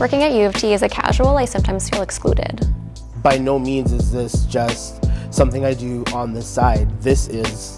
Working at U of T as a casual, I sometimes feel excluded. By no means is this just something I do on the side. This is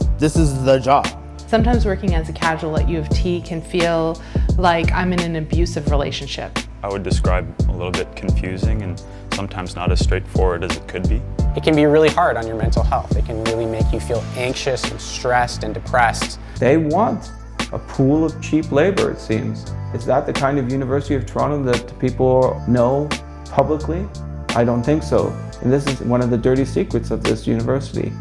the job. Sometimes working as a casual at U of T can feel like I'm in an abusive relationship. I would describe a little bit confusing and sometimes not as straightforward as it could be. It can be really hard on your mental health. It can really make you feel anxious and stressed and depressed. They want a pool of cheap labor, it seems. Is that the kind of University of Toronto that people know publicly? I don't think so. And this is one of the dirty secrets of this university.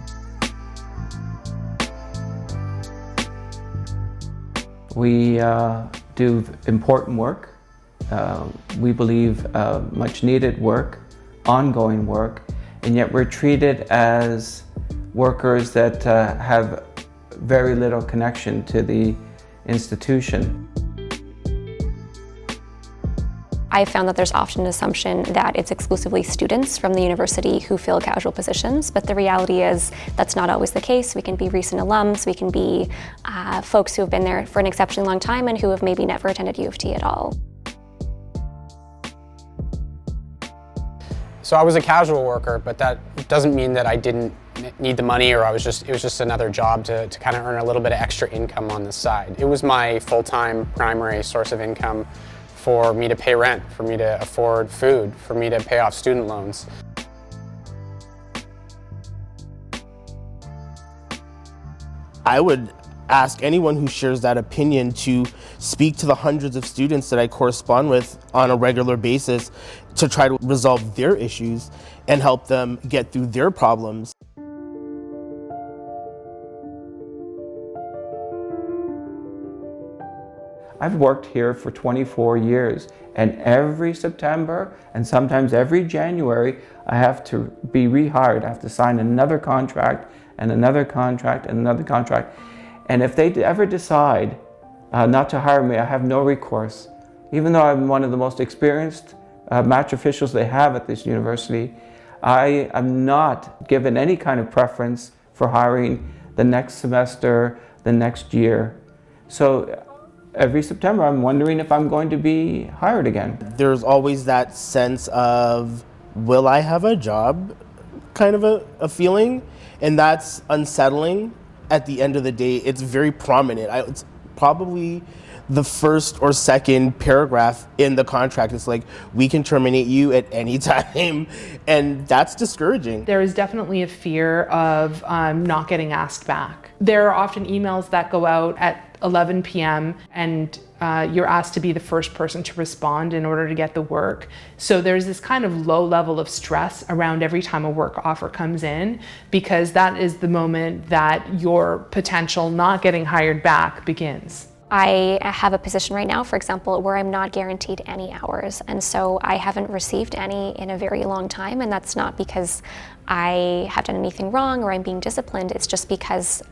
We do important work. We believe much needed work, ongoing work, and yet we're treated as workers that have very little connection to the institution. I found that there's often an assumption that it's exclusively students from the university who fill casual positions, but the reality is that's not always the case. We can be recent alums, we can be folks who have been there for an exceptionally long time and who have maybe never attended U of T at all. So I was a casual worker, but that doesn't mean that I didn't need the money or it was just another job to kind of earn a little bit of extra income on the side. It was my full-time primary source of income for me to pay rent, for me to afford food, for me to pay off student loans. I would ask anyone who shares that opinion to speak to the hundreds of students that I correspond with on a regular basis to try to resolve their issues and help them get through their problems. I've worked here for 24 years, and every September and sometimes every January, I have to be rehired. I have to sign another contract and another contract and another contract. And if they ever decide not to hire me, I have no recourse. Even though I'm one of the most experienced match officials they have at this university, I am not given any kind of preference for hiring the next semester, the next year. So every September, I'm wondering if I'm going to be hired again. There's always that sense of, will I have a job, kind of a feeling, and that's unsettling. At the end of the day, it's very prominent. It's probably the first or second paragraph in the contract. It's like, we can terminate you at any time, and that's discouraging. There is definitely a fear of not getting asked back. There are often emails that go out at 11 p.m. and you're asked to be the first person to respond in order to get the work. So there's this kind of low level of stress around every time a work offer comes in, because that is the moment that your potential not getting hired back begins. I have a position right now, for example, where I'm not guaranteed any hours, and so I haven't received any in a very long time, and that's not because I have done anything wrong or I'm being disciplined. It's just because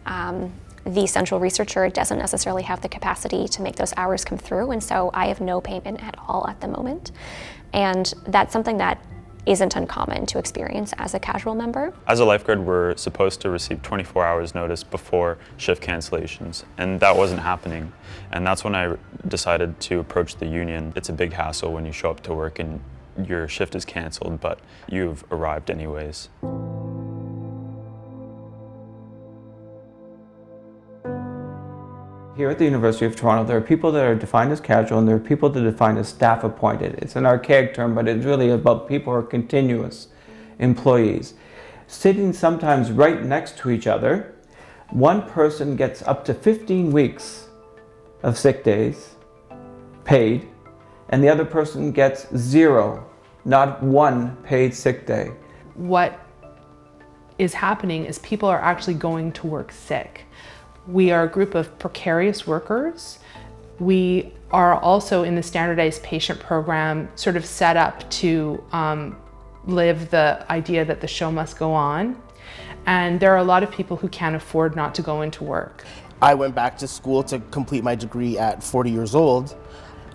the central researcher doesn't necessarily have the capacity to make those hours come through, and so I have no payment at all at the moment. And that's something that isn't uncommon to experience as a casual member. As a lifeguard, we're supposed to receive 24 hours notice before shift cancellations, and that wasn't happening. And that's when I decided to approach the union. It's a big hassle when you show up to work and your shift is canceled, but you've arrived anyways. Here at the University of Toronto, there are people that are defined as casual and there are people that are defined as staff appointed. It's an archaic term, but it's really about people who are continuous employees. Sitting sometimes right next to each other, one person gets up to 15 weeks of sick days paid, and the other person gets 0, not 1 paid sick day. What is happening is people are actually going to work sick. We are a group of precarious workers. We are also in the standardized patient program sort of set up to live the idea that the show must go on. And there are a lot of people who can't afford not to go into work. I went back to school to complete my degree at 40 years old.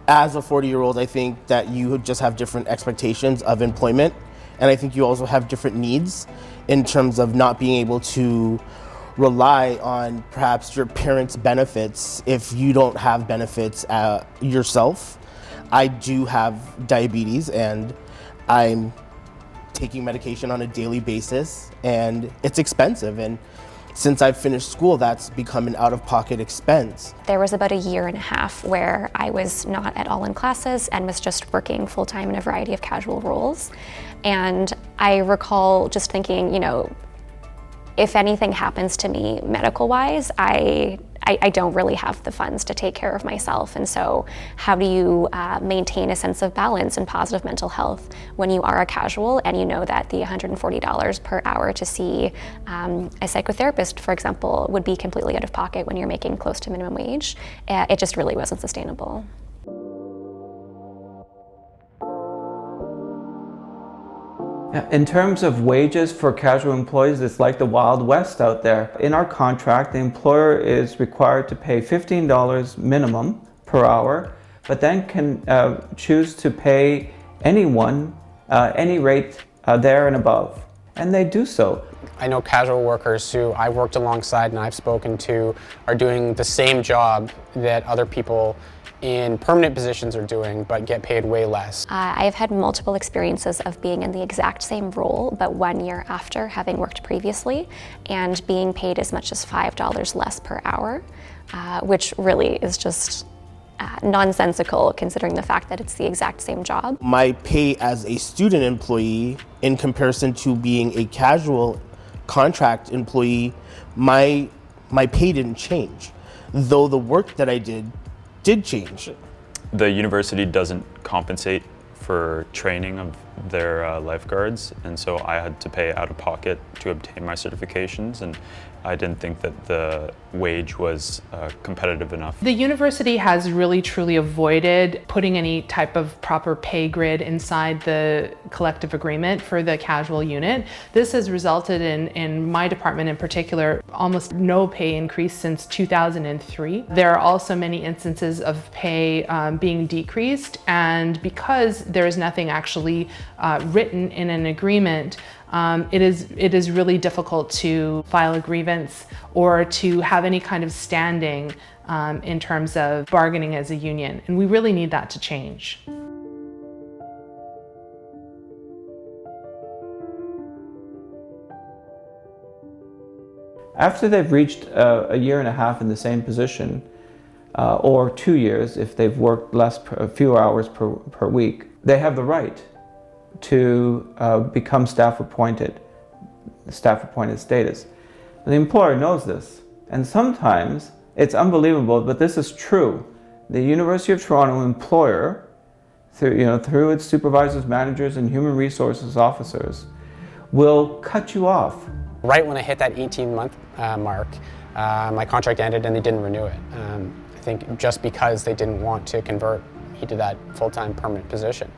As a 40-year-old, I think that you just have different expectations of employment. And I think you also have different needs in terms of not being able to rely on perhaps your parents' benefits if you don't have benefits yourself. I do have diabetes and I'm taking medication on a daily basis, and it's expensive. And since I've finished school, that's become an out-of-pocket expense. There was about a year and a half where I was not at all in classes and was just working full-time in a variety of casual roles. And I recall just thinking, you know, if anything happens to me medical-wise, I don't really have the funds to take care of myself. And so how do you maintain a sense of balance and positive mental health when you are a casual and you know that the $140 per hour to see a psychotherapist, for example, would be completely out of pocket when you're making close to minimum wage? It just really wasn't sustainable. In terms of wages for casual employees, it's like the Wild West out there. In our contract, the employer is required to pay $15 minimum per hour, but then can choose to pay anyone any rate there and above, and they do so. I know casual workers who I've worked alongside and I've spoken to are doing the same job that other people in permanent positions are doing, but get paid way less. I've had multiple experiences of being in the exact same role, but 1 year after having worked previously, and being paid as much as $5 less per hour, which really is just nonsensical considering the fact that it's the exact same job. My pay as a student employee in comparison to being a casual contract employee, my pay didn't change, though the work that I did change. The university doesn't compensate for training of their lifeguards, and so I had to pay out of pocket to obtain my certifications, and I didn't think that the wage was competitive enough. The university has really truly avoided putting any type of proper pay grid inside the collective agreement for the casual unit. This has resulted in my department in particular, almost no pay increase since 2003. There are also many instances of pay being decreased, and because there is nothing actually written in an agreement, it is really difficult to file a grievance or to have any kind of standing in terms of bargaining as a union, and we really need that to change. After they've reached a year and a half in the same position, or 2 years if they've worked a few hours per week, they have the right to become staff appointed status. And the employer knows this, and sometimes it's unbelievable, but this is true. The University of Toronto employer, through its supervisors, managers, and human resources officers, will cut you off. Right when I hit that 18-month mark, my contract ended and they didn't renew it. I think just because they didn't want to convert me to that full-time permanent position.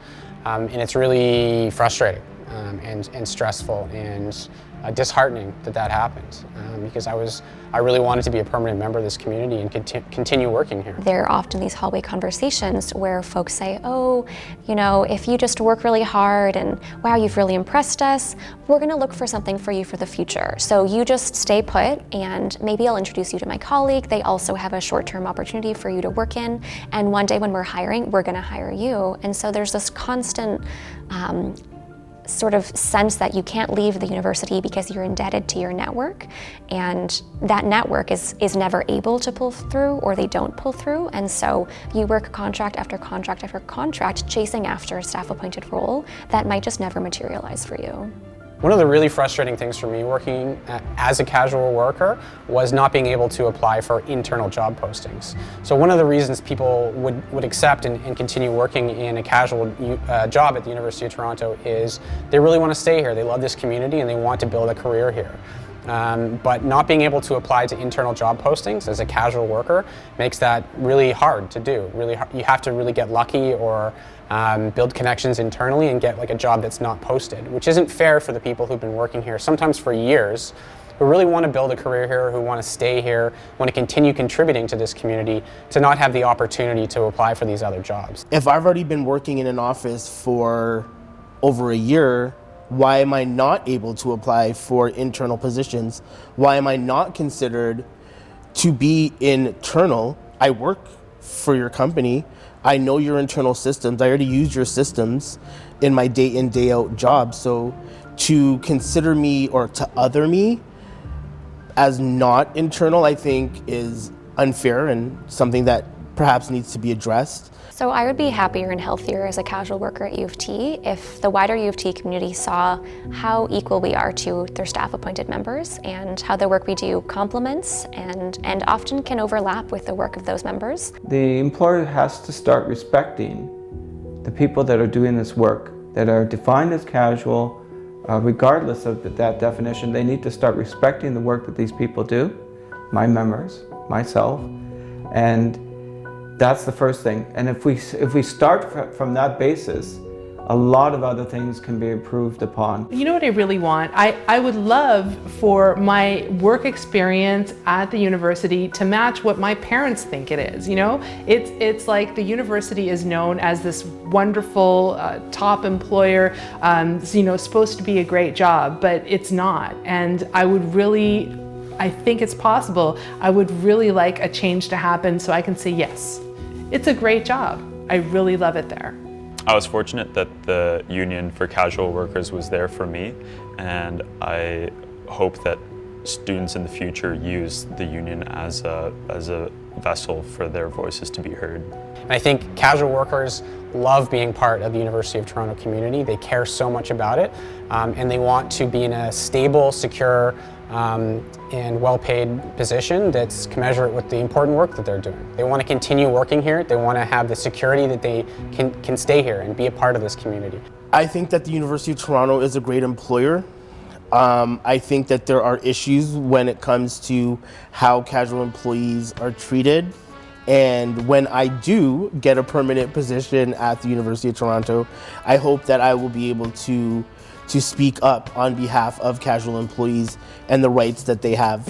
And it's really frustrating and stressful and disheartening that happened, because I really wanted to be a permanent member of this community and continue working here. There are often these hallway conversations where folks say, oh, if you just work really hard and wow, you've really impressed us, we're gonna look for something for you for the future. So you just stay put and maybe I'll introduce you to my colleague. They also have a short-term opportunity for you to work in. And one day when we're hiring, we're gonna hire you. And so there's this constant sort of sense that you can't leave the university because you're indebted to your network, and that network is never able to pull through, or they don't pull through, and so you work contract after contract after contract chasing after a staff appointed role that might just never materialize for you. One of the really frustrating things for me working as a casual worker was not being able to apply for internal job postings. So one of the reasons people would accept and continue working in a casual job at the University of Toronto is they really want to stay here. They love this community and they want to build a career here. But not being able to apply to internal job postings as a casual worker makes that really hard to do. You have to really get lucky or build connections internally and get like a job that's not posted, which isn't fair for the people who've been working here, sometimes for years, who really want to build a career here, who want to stay here, want to continue contributing to this community, to not have the opportunity to apply for these other jobs. If I've already been working in an office for over a year, why am I not able to apply for internal positions? Why am I not considered to be internal? I work for your company. I know your internal systems. I already use your systems in my day in, day out job. So to consider me or to other me as not internal, I think is unfair and something that perhaps needs to be addressed. So I would be happier and healthier as a casual worker at U of T if the wider U of T community saw how equal we are to their staff appointed members and how the work we do complements and often can overlap with the work of those members. The employer has to start respecting the people that are doing this work, that are defined as casual, regardless of that definition. They need to start respecting the work that these people do, my members, myself, and that's the first thing. And if we start from that basis, a lot of other things can be improved upon. You know what I really want? I would love for my work experience at the university to match what my parents think it is. You know, it's like the university is known as this wonderful top employer, you know, supposed to be a great job, but it's not. And I think it's possible. I would really like a change to happen so I can say, yes, it's a great job. I really love it there. I was fortunate that the union for casual workers was there for me, and I hope that students in the future use the union as a vessel for their voices to be heard. And I think casual workers love being part of the University of Toronto community. They care so much about it, and they want to be in a stable, secure, and well-paid position that's commensurate with the important work that they're doing. They want to continue working here. They want to have the security that they can stay here and be a part of this community. I think that the University of Toronto is a great employer. I think that there are issues when it comes to how casual employees are treated. And when I do get a permanent position at the University of Toronto, I hope that I will be able to speak up on behalf of casual employees and the rights that they have.